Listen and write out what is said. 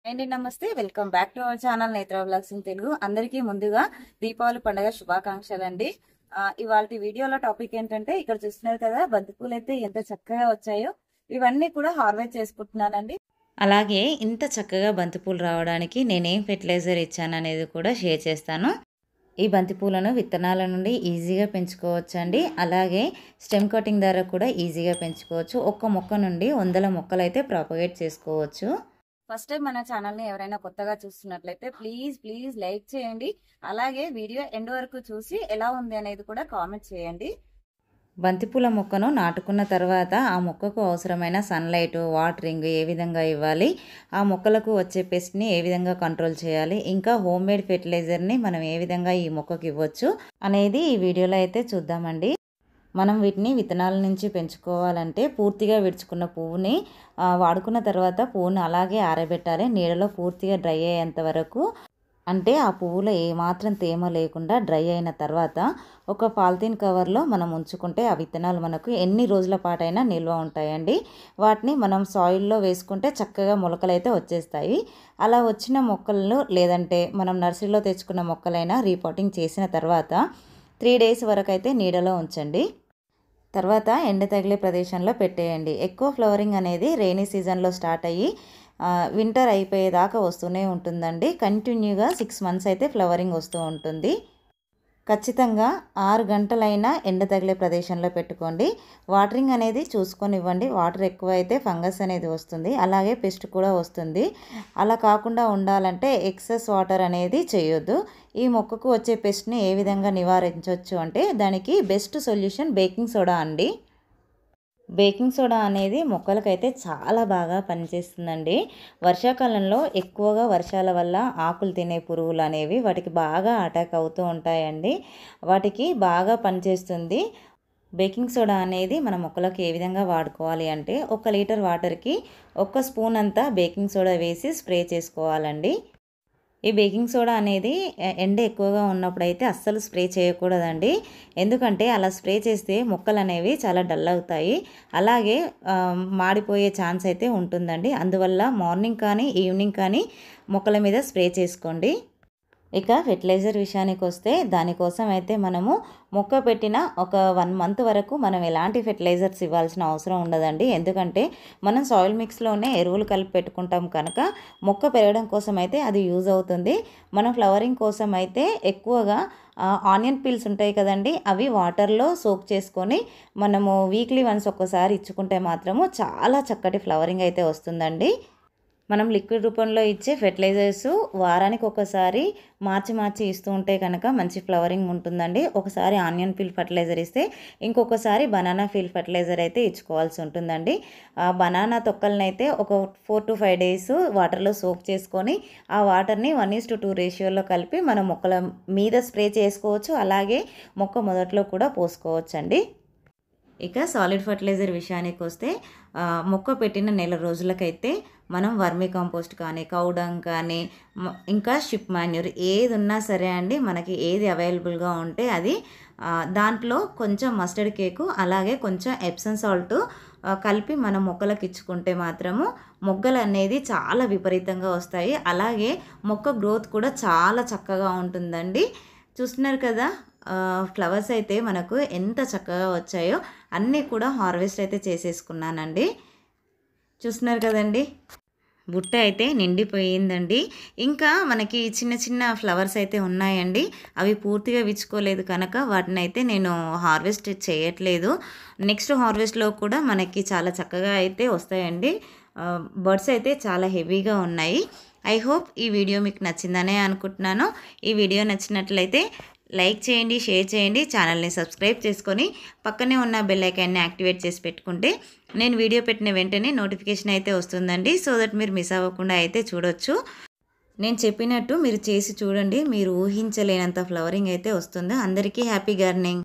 అండి నమస్తే welcome back to our channel నేత్ర వ్లాగ్స్ ఇన్ తెలుగు. అందరికీ ముందుగా దీపావళి పండుగ శుభాకాంక్షలు అండి. ఇవాళ వీడియోలో టాపిక్ ఏంటంటే ఇక్కడ చూస్తున్నారు కదా బంతిపూలు అయితే ఎంత చక్కగా వచ్చాయో ఇవన్నీ కూడా హార్వెస్ట్ చేసుకుంటున్నానండి. అలాగే ఇంత చక్కగా బంతిపూలు రావడానికి నేనేం ఫెర్టిలైజర్ ఇచ్చాను అనేది కూడా షేర్ చేస్తాను. ఈ బంతిపూలను విత్తనాల నుండి ఈజీగా పెంచుకోవచ్చండి. అలాగే స్టెమ్ కటింగ్ ద్వారా కూడా ఈజీగా పెంచుకోవచ్చు. ఒక్క మొక్క నుండి వందల మొక్కలు అయితే ప్రాపగేట్ చేసుకోవచ్చు. ఫస్ట్ టైం మన ఛానల్ని ఎవరైనా కొత్తగా చూస్తున్నట్లయితే ప్లీజ్ లైక్ చేయండి. అలాగే వీడియో ఎండ్ వరకు చూసి ఎలా ఉంది అనేది కూడా కామెంట్ చేయండి. బంతిపూల మొక్కను నాటుకున్న తర్వాత ఆ మొక్కకు అవసరమైన సన్లైట్, వాటరింగ్ ఏ విధంగా ఇవ్వాలి, ఆ మొక్కలకు వచ్చే పెస్ట్ని ఏ విధంగా కంట్రోల్ చేయాలి, ఇంకా హోమ్ మేడ్ ఫెర్టిలైజర్ని మనం ఏ విధంగా ఈ మొక్కకి ఇవ్వచ్చు అనేది ఈ వీడియోలో అయితే చూద్దామండి. మనం వీటిని విత్తనాల నుంచి పెంచుకోవాలంటే పూర్తిగా విడుచుకున్న పువ్వుని వాడుకున్న తర్వాత పువ్వుని అలాగే ఆరబెట్టాలి. నీడలో పూర్తిగా డ్రై అయ్యేంత వరకు, అంటే ఆ పువ్వులో ఏమాత్రం తేమ లేకుండా డ్రై అయిన తర్వాత ఒక పాలిథీన్ కవర్లో మనం ఉంచుకుంటే ఆ విత్తనాలు మనకు ఎన్ని రోజుల పాటైనా నిల్వ ఉంటాయండి. వాటిని మనం సాయిల్లో వేసుకుంటే చక్కగా మొలకలు అయితే వచ్చేస్తాయి. అలా వచ్చిన మొక్కలను లేదంటే మనం నర్సరీలో తెచ్చుకున్న మొక్కలైనా రీపాటింగ్ చేసిన తర్వాత 3 days వరకు అయితే నీడలో ఉంచండి. తర్వాత ఎండ తగిలే ప్రదేశంలో పెట్టేయండి. ఎక్కువ ఫ్లవరింగ్ అనేది రెయినీ సీజన్లో స్టార్ట్ అయ్యి వింటర్ అయిపోయేదాకా వస్తూనే ఉంటుందండి. కంటిన్యూగా 6 months అయితే ఫ్లవరింగ్ వస్తూ ఉంటుంది. ఖచ్చితంగా 6 గంటలైనా ఎండ తగిలే ప్రదేశంలో పెట్టుకోండి. వాటరింగ్ అనేది చూసుకొని ఇవ్వండి. వాటర్ ఎక్కువ అయితే ఫంగస్ అనేది వస్తుంది, అలాగే పెస్ట్ కూడా వస్తుంది. అలా కాకుండా ఉండాలంటే ఎక్సెస్ వాటర్ అనేది చేయొద్దు. ఈ మొక్కకు వచ్చే పెస్ట్ని ఏ విధంగా నివారించవచ్చు అంటే దానికి బెస్ట్ సొల్యూషన్ బేకింగ్ సోడా అండి. బేకింగ్ సోడా అనేది మొక్కలకైతే చాలా బాగా పనిచేస్తుందండి. వర్షాకాలంలో ఎక్కువగా వర్షాల వల్ల ఆకులు తినే పురుగులు అనేవి వాటికి బాగా అటాక్ అవుతూ ఉంటాయండి. వాటికి బాగా పనిచేస్తుంది. బేకింగ్ సోడా అనేది మన మొక్కలకు ఏ విధంగా వాడుకోవాలి అంటే 1 లీటర్ వాటర్కి 1 స్పూన్ అంతా బేకింగ్ సోడా వేసి స్ప్రే చేసుకోవాలండి. ఈ బేకింగ్ సోడా అనేది ఎండ ఎక్కువగా ఉన్నప్పుడైతే అస్సలు స్ప్రే చేయకూడదండి. ఎందుకంటే అలా స్ప్రే చేస్తే మొక్కలు అనేవి చాలా డల్ అవుతాయి, అలాగే మాడిపోయే ఛాన్స్ అయితే ఉంటుందండి. అందువల్ల మార్నింగ్ కానీ ఈవినింగ్ కానీ మొక్కల మీద స్ప్రే చేసుకోండి. ఇక ఫెర్టిలైజర్ విషయానికి వస్తే దానికోసం అయితే మనము మొక్క పెట్టిన ఒక 1 month వరకు మనం ఎలాంటి ఫెర్టిలైజర్స్ ఇవ్వాల్సిన అవసరం ఉండదండి. ఎందుకంటే మనం సాయిల్ మిక్స్లోనే ఎరువులు కలిపి పెట్టుకుంటాం కనుక మొక్క పెరగడం కోసం అయితే అది యూజ్ అవుతుంది. మనం ఫ్లవరింగ్ కోసం అయితే ఎక్కువగా ఆనియన్ పీల్స్ ఉంటాయి కదండి, అవి వాటర్లో సోక్ చేసుకొని మనము వీక్లీ వన్స్ ఒక్కసారి ఇచ్చుకుంటే మాత్రము చాలా చక్కటి ఫ్లవరింగ్ అయితే వస్తుందండి. మనం లిక్విడ్ రూపంలో ఇచ్చే ఫెర్టిలైజర్స్ వారానికి ఒకసారి మార్చి ఇస్తూ ఉంటే కనుక మంచి ఫ్లవరింగ్ ఉంటుందండి. ఒకసారి ఆనియన్ పీల్ ఫర్టిలైజర్ ఇస్తే ఇంకొకసారి బనానా పీల్ ఫర్టిలైజర్ అయితే ఇచ్చుకోవాల్సి ఉంటుందండి. బనానా తొక్కలను అయితే ఒక 4 to 5 days వాటర్లో సోక్ చేసుకొని ఆ వాటర్ని 1:2 రేషియోలో కలిపి మనం మొక్కల మీద స్ప్రే చేసుకోవచ్చు, అలాగే మొక్క మొదట్లో కూడా పోసుకోవచ్చు అండి. ఇక సాలిడ్ ఫర్టిలైజర్ విషయానికి వస్తే మొక్క పెట్టిన నెల రోజులకైతే మనం వర్మీ కంపోస్ట్ కానీ కౌడంగ్ కానీ ఇంకా షిప్ మాన్యూర్ ఏది ఉన్నా సరే అండి, మనకి ఏది అవైలబుల్గా ఉంటే అది దాంట్లో కొంచెం మస్టర్డ్ కేకు అలాగే కొంచెం ఎప్సమ్ సాల్ట్ కలిపి మనం మొక్కలకు ఇచ్చుకుంటే మాత్రము మొగ్గలు అనేది చాలా విపరీతంగా వస్తాయి. అలాగే మొక్క గ్రోత్ కూడా చాలా చక్కగా ఉంటుందండి. చూస్తున్నారు కదా ఫ్లవర్స్ అయితే మనకు ఎంత చక్కగా వచ్చాయో. అన్నీ కూడా హార్వెస్ట్ అయితే చేసేసుకున్నానండి. చూస్తున్నారు కదండి, బుట్ట అయితే నిండిపోయిందండి. ఇంకా మనకి చిన్న ఫ్లవర్స్ అయితే ఉన్నాయండి, అవి పూర్తిగా విచ్చుకోలేదు కనుక వాటిని అయితే నేను హార్వెస్ట్ చేయట్లేదు. నెక్స్ట్ హార్వెస్ట్లో కూడా మనకి చాలా చక్కగా అయితే వస్తాయండి. బర్డ్స్ అయితే చాలా హెవీగా ఉన్నాయి. ఐ హోప్ ఈ వీడియో మీకు నచ్చిందనే అనుకుంటున్నాను. ఈ వీడియో నచ్చినట్లయితే లైక్ చేయండి, షేర్ చేయండి, ఛానల్ని సబ్స్క్రైబ్ చేసుకొని పక్కనే ఉన్న బెల్ ఐకాన్ని యాక్టివేట్ చేసి పెట్టుకుంటే నేను వీడియో పెట్టిన వెంటనే నోటిఫికేషన్ అయితే వస్తుందండి. సో దట్ మీరు మిస్ అవ్వకుండా అయితే చూడొచ్చు. నేను చెప్పినట్టు మీరు చేసి చూడండి, మీరు ఊహించలేనంత ఫ్లవరింగ్ అయితే వస్తుంది. అందరికీ హ్యాపీ గార్డెనింగ్.